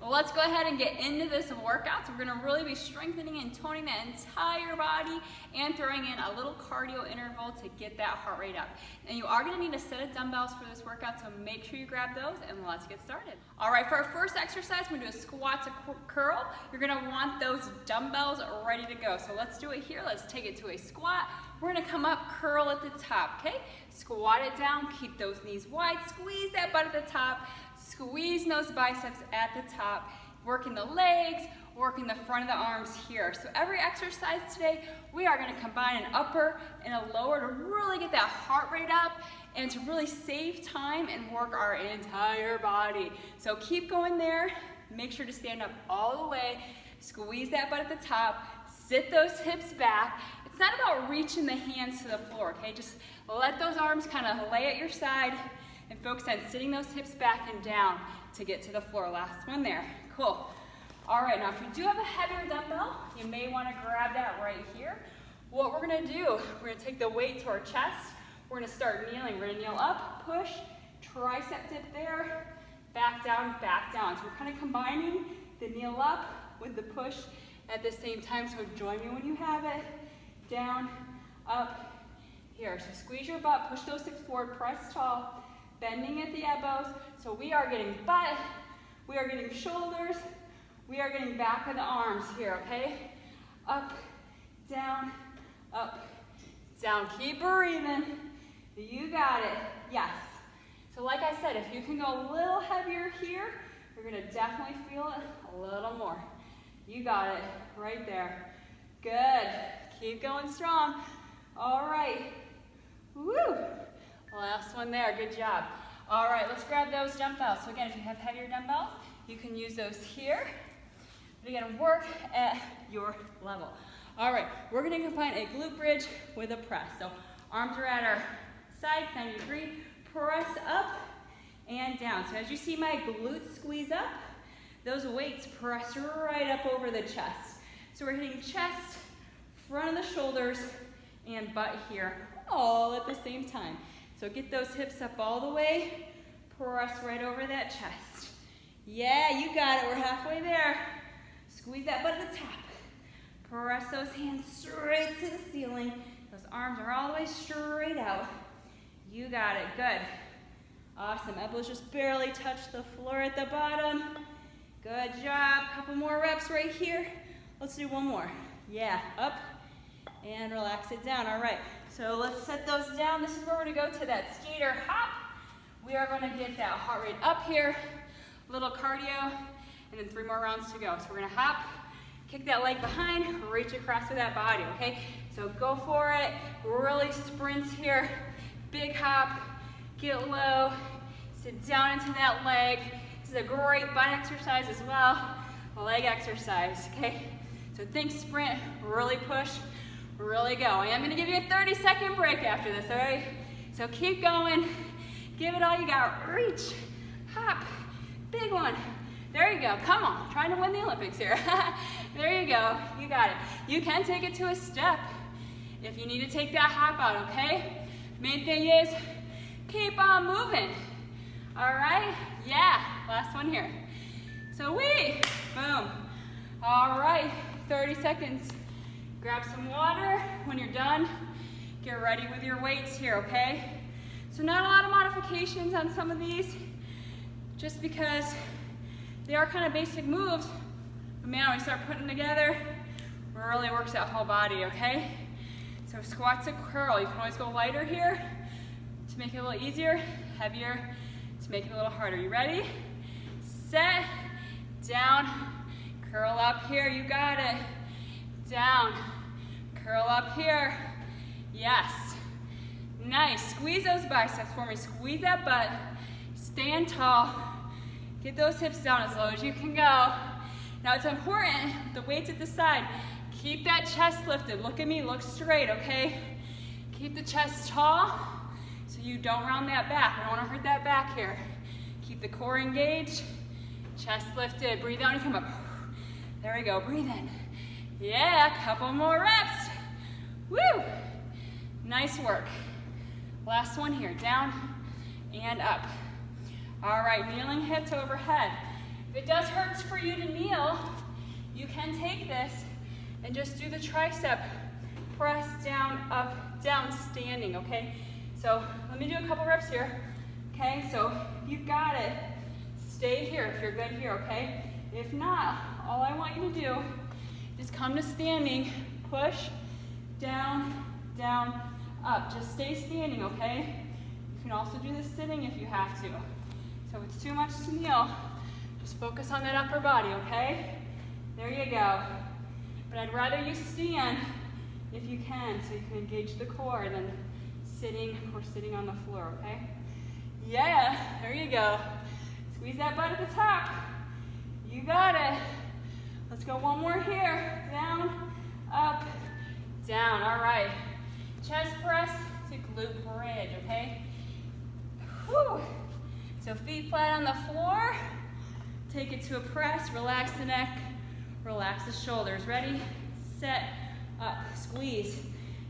Well, let's go ahead and get into this workout. So we're gonna really be strengthening and toning that entire body and throwing in a little cardio interval to get that heart rate up. And you are gonna need a set of dumbbells for this workout, so make sure you grab those and let's get started. All right, for our first exercise, we're gonna do a squat to curl. You're gonna want those dumbbells ready to go. So let's do it here. Let's take it to a squat. We're gonna come up, curl at the top, okay? Squat it down, keep those knees wide, squeeze that butt at the top, squeeze those biceps at the top, working the legs, working the front of the arms here. So every exercise today, we are gonna combine an upper and a lower to really get that heart rate up and to really save time and work our entire body. So keep going there, make sure to stand up all the way, squeeze that butt at the top, sit those hips back. It's not about reaching the hands to the floor, okay? Just let those arms kind of lay at your side and focus on sitting those hips back and down to get to the floor. Last one there. Cool. All right, now if you do have a heavier dumbbell, you may want to grab that right here. What we're going to do, we're going to take the weight to our chest. We're going to start kneeling. We're going to kneel up, push, tricep dip there, back down, back down. So we're kind of combining the kneel up with the push at the same time. So join me when you have it. Down, up, here. So squeeze your butt, push those hips forward, press tall, bending at the elbows. So we are getting butt, we are getting shoulders, we are getting back of the arms here, okay? Up, down, keep breathing. You got it, yes. So like I said, if you can go a little heavier here, you're gonna definitely feel it a little more. You got it, right there. Good, keep going strong. All right, woo. Last one there, good job. All right, let's grab those dumbbells. So again, if you have heavier dumbbells, you can use those here. But again, work at your level. All right, we're gonna combine a glute bridge with a press. So arms are at our sides, 90 degree, press up and down. So as you see my glutes squeeze up, those weights press right up over the chest. So we're hitting chest, front of the shoulders, and butt here, all at the same time. So get those hips up all the way, press right over that chest. Yeah, you got it, we're halfway there. Squeeze that butt at the top. Press those hands straight to the ceiling. Those arms are all the way straight out. You got it, good. Awesome, elbows just barely touch the floor at the bottom. Good job, couple more reps right here. Let's do one more. Yeah, up and relax it down. All right, so let's set those down. This is where we're gonna go to that skater hop. We are gonna get that heart rate up here, a little cardio, and then 3 more rounds to go. So we're gonna hop, kick that leg behind, reach across with that body, okay? So go for it, really sprint here. Big hop, get low, sit down into that leg. This is a great butt exercise as well, a leg exercise, okay? So think sprint, really push, really go. I am gonna give you a 30-second break after this, all right? So keep going, give it all you got. Reach, hop, big one. There you go, come on, trying to win the Olympics here. There you go, you got it. You can take it to a step if you need to take that hop out, okay? Main thing is, keep on moving. All right, yeah, last one here. So boom. All right, 30 seconds. Grab some water. When you're done, get ready with your weights here, okay? So not a lot of modifications on some of these, just because they are kind of basic moves. But man, when we start putting them together, it really works that whole body, okay? So squat to curl. You can always go lighter here to make it a little easier, heavier to make it a little harder. You ready? Set, down, curl up here, you got it. Down, curl up here. Yes. Nice. Squeeze those biceps for me. Squeeze that butt. Stand tall. Get those hips down as low as you can go. Now it's important, the weights at the side, keep that chest lifted. Look at me, look straight, okay? Keep the chest tall so you don't round that back. I don't want to hurt that back here. Keep the core engaged, chest lifted. Breathe out and come up. There we go, breathe in. Yeah, couple more reps. Woo! Nice work. Last one here, down and up. All right, kneeling hips overhead. If it does hurt for you to kneel, you can take this and just do the tricep press down, up, down, standing, okay? So let me do a couple reps here, okay? So if you've got it, stay here if you're good here, okay? If not, all I want you to do is come to standing, push, down, down, up. Just stay standing, okay? You can also do this sitting if you have to. So if it's too much to kneel, just focus on that upper body, okay? There you go. But I'd rather you stand if you can, so you can engage the core than sitting or sitting on the floor, okay? Yeah, there you go. Squeeze that butt at the top. You got it. Let's go one more here. Down, up, down. All right. Chest press to glute bridge, okay? Whew. So feet flat on the floor. Take it to a press. Relax the neck. Relax the shoulders. Ready, set, up. Squeeze.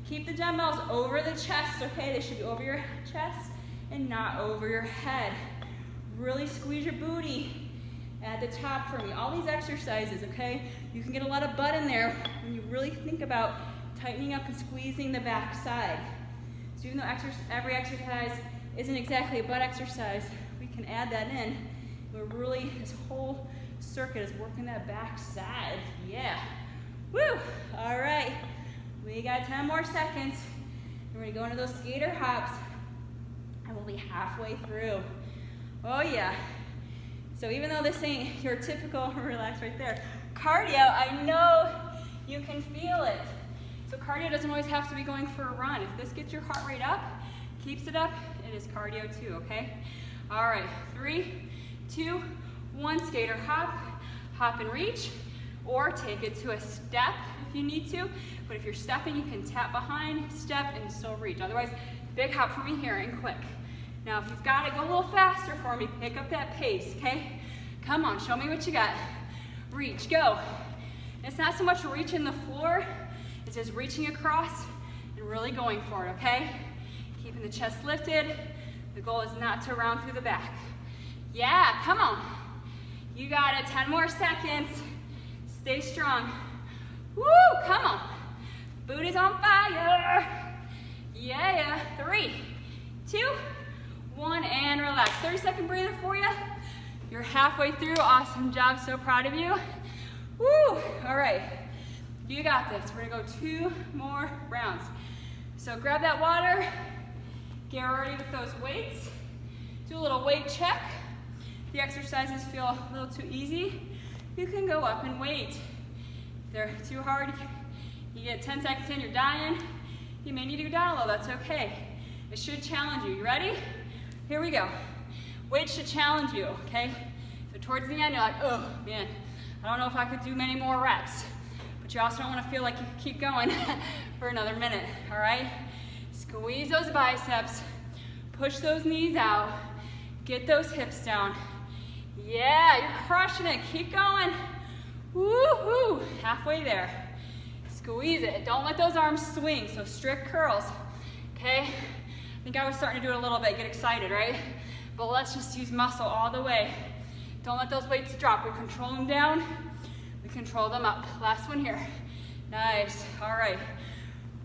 Keep the dumbbells over the chest, okay? They should be over your chest and not over your head. Really squeeze your booty at the top for me. All these exercises, okay? You can get a lot of butt in there when you really think about tightening up and squeezing the back side. So even though every exercise isn't exactly a butt exercise, we can add that in. We're really, this whole circuit is working that back side. Yeah. Woo! All right. We got 10 more seconds. We're gonna go into those skater hops and we'll be halfway through. Oh yeah. So even though this ain't your typical, relax right there, cardio, I know you can feel it. So cardio doesn't always have to be going for a run. If this gets your heart rate up, keeps it up, it is cardio too, okay? All right, 3, 2, 1, skater hop, hop and reach, or take it to a step if you need to. But if you're stepping, you can tap behind, step, and still reach. Otherwise, big hop for me here and quick. Now, if you've got it, go a little faster for me. Pick up that pace, okay? Come on, show me what you got. Reach, go. It's not so much reaching the floor, it's just reaching across and really going for it, okay? Keeping the chest lifted. The goal is not to round through the back. Yeah, come on. You got it, 10 more seconds. Stay strong. Woo, come on. Booty's on fire. Yeah, 3, 2, 1, and relax. 30-second breather for you. You're halfway through. Awesome job. So proud of you. Woo! All right. You got this. We're going to go 2 more rounds. So grab that water. Get ready with those weights. Do a little weight check. If the exercises feel a little too easy, you can go up and wait. If they're too hard, you get 10 seconds in, you're dying. You may need to go down a little. That's okay. It should challenge you. You ready? Here we go. Weights should challenge you, okay? So towards the end, you're like, oh, man, I don't know if I could do many more reps. But you also don't want to feel like you can keep going for another minute, all right? Squeeze those biceps. Push those knees out. Get those hips down. Yeah, you're crushing it. Keep going. Woo-hoo. Halfway there. Squeeze it. Don't let those arms swing, so strict curls, okay? I think I was starting to do it a little bit, get excited, right? But let's just use muscle all the way. Don't let those weights drop. We control them down, we control them up. Last one here. Nice, all right.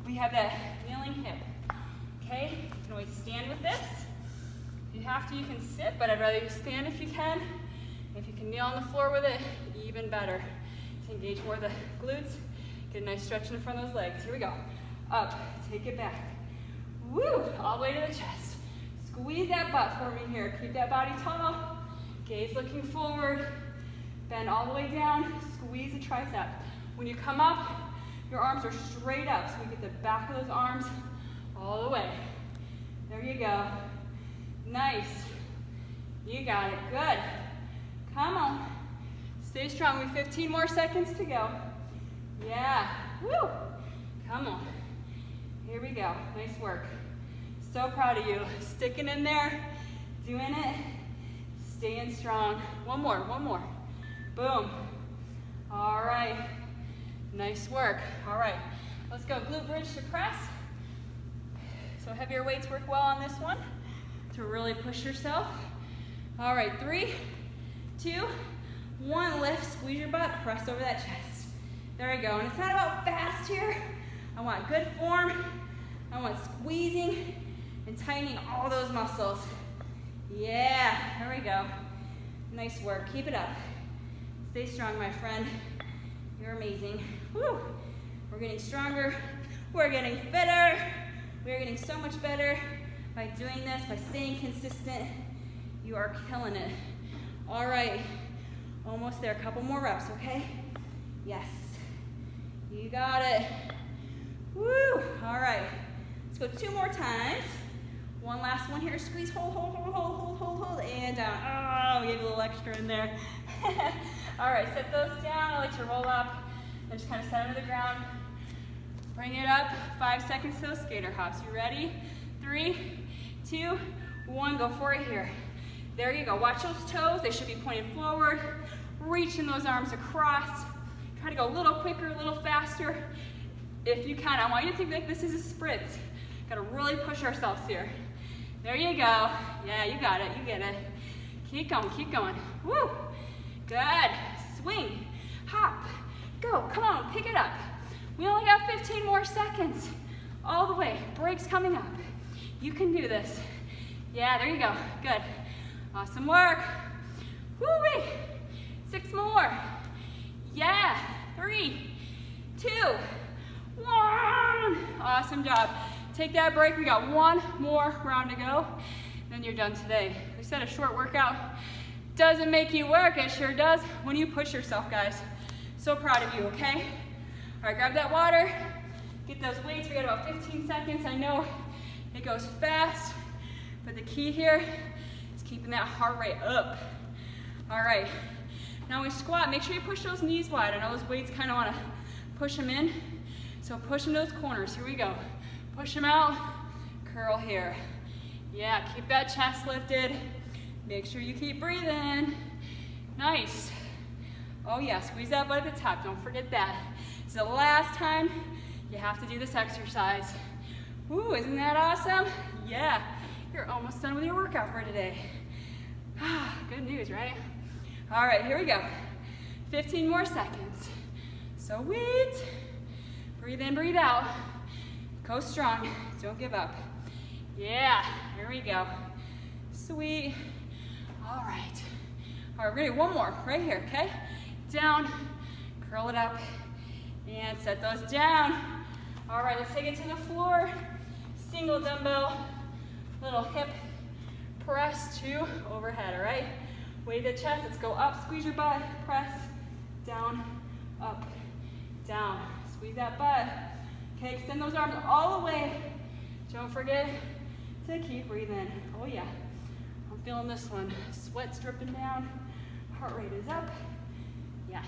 We have that kneeling hip, okay? You can always stand with this. If you have to, you can sit, but I'd rather you stand if you can. If you can kneel on the floor with it, even better. To engage more of the glutes, get a nice stretch in the front of those legs. Here we go. Up, take it back. Woo, all the way to the chest. Squeeze that butt for me here. Keep that body tall. Gaze looking forward. Bend all the way down. Squeeze the tricep. When you come up, your arms are straight up, so we get the back of those arms all the way. There you go. Nice. You got it. Good. Come on. Stay strong. We have 15 more seconds to go. Yeah. Woo. Come on. Here we go. Nice work. So proud of you. Sticking in there, doing it, staying strong. One more, one more. Boom. All right. Nice work. All right. Let's go glute bridge to press. So heavier weights work well on this one to really push yourself. All right, 3, 2, One lift, squeeze your butt, press over that chest. There we go. And it's not about fast here. I want good form. I want squeezing and tightening all those muscles. Yeah, there we go. Nice work. Keep it up. Stay strong, my friend. You're amazing. Woo. We're getting stronger. We're getting fitter. We're getting so much better by doing this, by staying consistent. You are killing it. All right. Almost there. A couple more reps, okay? Yes. You got it. Woo. All right. Let's go 2 more times. One last one here. Squeeze, hold, hold, hold, hold, hold, hold, hold, and down. Oh, we gave a little extra in there. All right, set those down. I like to roll up and just kind of set them to the ground. Bring it up. 5 seconds to those skater hops. You ready? 3, 2, 1. Go for it here. There you go. Watch those toes. They should be pointed forward. Reaching those arms across. Try to go a little quicker, a little faster. If you can, I want you to think like this is a sprint. Got to really push ourselves here. There you go. Yeah, you got it. You get it. Keep going. Keep going. Woo. Good. Swing. Hop. Go. Come on. Pick it up. We only got 15 more seconds. All the way. Breaks coming up. You can do this. Yeah, there you go. Good. Awesome work. Woo-wee. 6 more. Yeah. 3, 2, 1. Awesome job. Take that break. We got 1 more round to go. Then you're done today. We said a short workout doesn't make you work. It sure does when you push yourself, guys. So proud of you, okay? All right, grab that water. Get those weights. We got about 15 seconds. I know it goes fast, but the key here is keeping that heart rate up. All right. Now we squat. Make sure you push those knees wide. I know those weights kind of want to push them in. So push them to those corners. Here we go. Push them out. Curl here. Yeah, keep that chest lifted. Make sure you keep breathing. Nice. Oh yeah, squeeze that butt at the top. Don't forget that. It's the last time you have to do this exercise. Ooh, isn't that awesome? Yeah, you're almost done with your workout for today. Good news, right? All right, here we go. 15 more seconds. Sweet. Breathe in, breathe out. Go strong. Don't give up. Yeah, here we go. Sweet. All right. All right, we're gonna do one more right here, okay? Down, curl it up, and set those down. All right, let's take it to the floor. Single dumbbell, little hip press to overhead, all right? Weight the chest, let's go up, squeeze your butt, press, down, up, down. Squeeze that butt. Okay, extend those arms all the way. Don't forget to keep breathing. Oh yeah, I'm feeling this one. Sweat's dripping down, heart rate is up. Yes,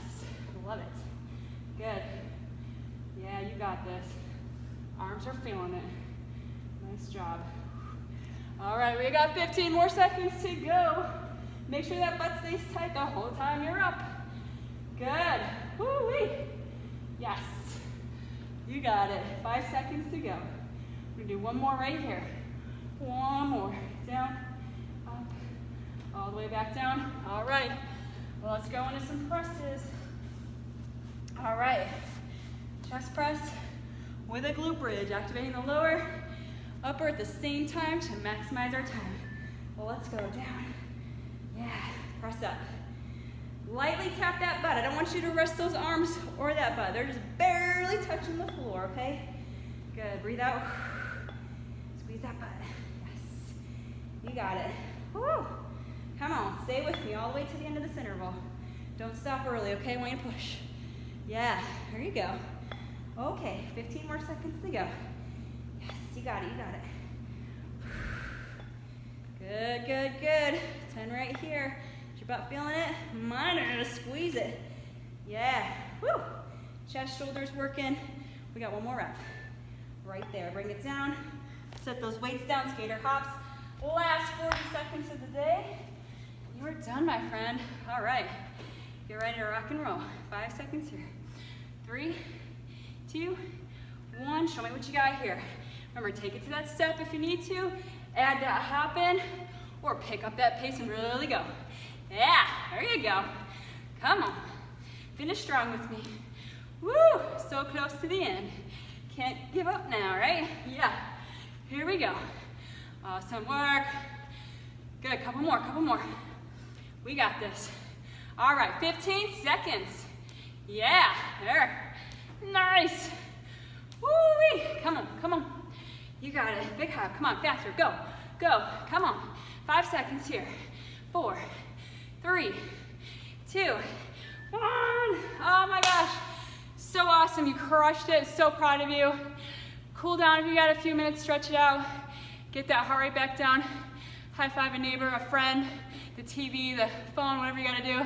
love it. Good. Yeah, you got this. Arms are feeling it. Nice job. All right, we got 15 more seconds to go. Make sure that butt stays tight the whole time you're up. Good. Woo-wee. Yes. You got it. 5 seconds to go. We're gonna do one more right here. One more. Down, up, all the way back down. All right. Well, let's go into some presses. All right. Chest press with a glute bridge, activating the lower, upper at the same time to maximize our time. Well, let's go down. Yeah, press up. Lightly tap that butt. I don't want you to rest those arms or that butt. They're just barely touching the floor, okay? Good, breathe out. Squeeze that butt. Yes, you got it. Woo! Come on, stay with me all the way to the end of this interval. Don't stop early, okay? I want you to push. Yeah, there you go. Okay, 15 more seconds to go. Yes, you got it, you got it. Good, good, good. 10 right here. Is your butt feeling it? Mine are gonna squeeze it. Yeah, woo. Chest, shoulders working. We got one more rep. Right there, bring it down. Set those weights down, skater hops. Last 40 seconds of the day. You are done, my friend. All right, get ready to rock and roll. 5 seconds here. 3, 2, 1. Show me what you got here. Remember, take it to that step if you need to. Add that hop in, or pick up that pace and really go. Yeah, there you go. Come on. Finish strong with me. Woo, so close to the end. Can't give up now, right? Yeah. Here we go. Awesome work. Good, couple more. We got this. All right, 15 seconds. Yeah, there. Nice. Woo-wee. Come on. You got it. Big hug. Come on, faster. Go. Come on. 5 seconds here. 4, 3, 2, 1. Oh my gosh. So awesome. You crushed it. So proud of you. Cool down if you got a few minutes. Stretch it out. Get that heart rate back down. High five a neighbor, a friend, the TV, the phone, whatever you got to do.